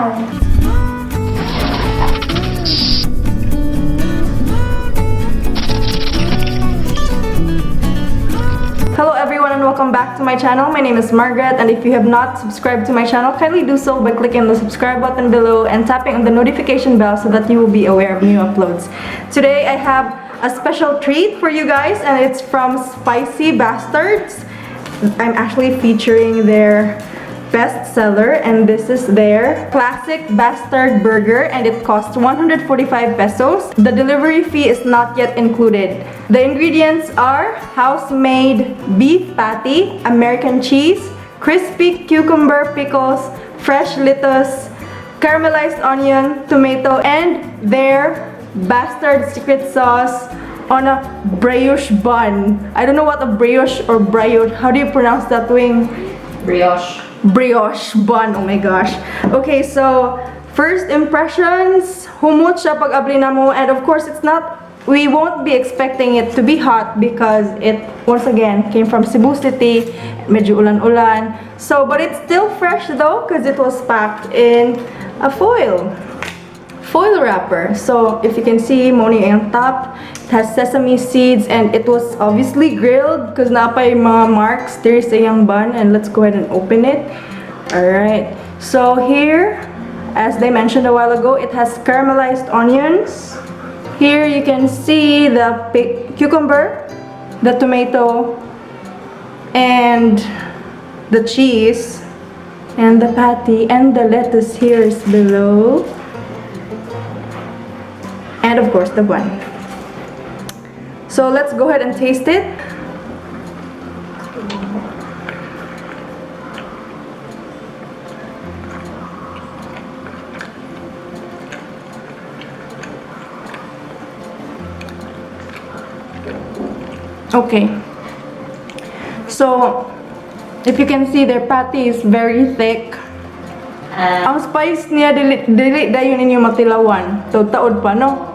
now. Hello everyone and welcome back to my channel. My name is Margrette, and if you have not subscribed to my channel, kindly do so by clicking the subscribe button below and tapping on the notification bell so that you will be aware of new uploads. Today I have a special treat for you guys, and it's from Spicy Bastards. I'm actually featuring their best seller, and this is their classic bastard burger, and it costs 145 pesos. The delivery fee is not yet included. The ingredients are house-made beef patty, American cheese, crispy cucumber pickles, fresh lettuce, caramelized onion, tomato, and their bastard secret sauce on a brioche bun. I don't know what a brioche or brioche, how do you pronounce that, Wing? Brioche bun. Oh my gosh. Okay, so first impressions, humot siya pag abli na mo, and of course we won't be expecting it to be hot because it once again came from Cebu City, medyo ulan-ulan. So but it's still fresh though because it was packed in a foil wrapper. So if you can see, moni ang top, it has sesame seeds, and it was obviously grilled because napay mga marks there sa yung bun. And let's go ahead and open it. Alright, so here, as they mentioned a while ago, it has caramelized onions. Here you can see the cucumber, the tomato, and the cheese, and the patty, and the lettuce here is below. And of course the bun. So let's go ahead and taste it. Okay. So if you can see, their patty is very thick. Ang spice niya dili dayon ninyo matilawan. So taod pa, no?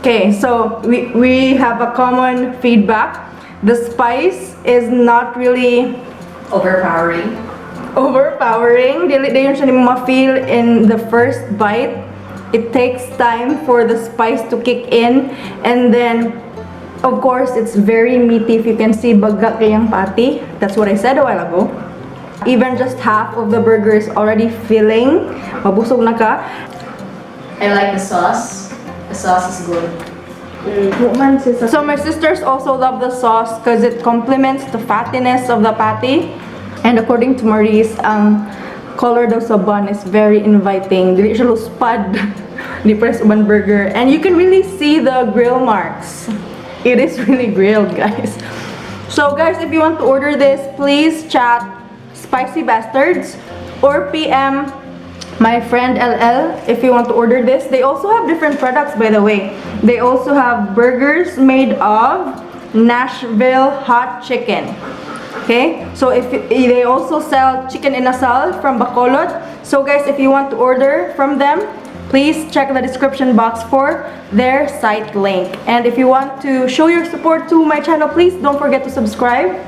Okay, so we have a common feedback. The spice is not really overpowering. Dili dayon siya nimo ma-feel in the first bite. It takes time for the spice to kick in, and then of course it's very meaty. If you can see, baga kayang patty. That's what I said a while ago. Even just half of the burger is already filling. Mabusog na ka. I like the sauce. The sauce is good. So my sisters also love the sauce because it complements the fattiness of the patty. And according to Maurice, ang color daw sa bun is very inviting. Dili siya luspad. Di press uban burger. And you can really see the grill marks. It is really grilled, guys. So guys, if you want to order this, please chat Spicy Bastards or PM my friend LL if you want to order this. They also have different products, by the way. They also have burgers made of Nashville hot chicken. Okay, so they also sell chicken inasal from Bacolod. So guys, if you want to order from them, please check the description box for their site link. And if you want to show your support to my channel, please don't forget to subscribe.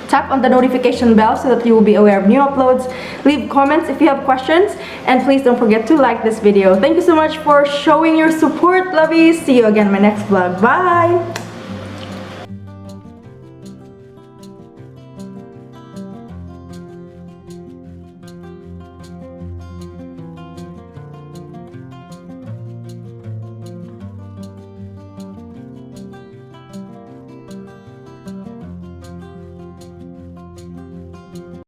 Tap on the notification bell so that you will be aware of new uploads. Leave comments if you have questions, and please don't forget to like this video. Thank you so much for showing your support, lovies. See you again in my next vlog. Bye!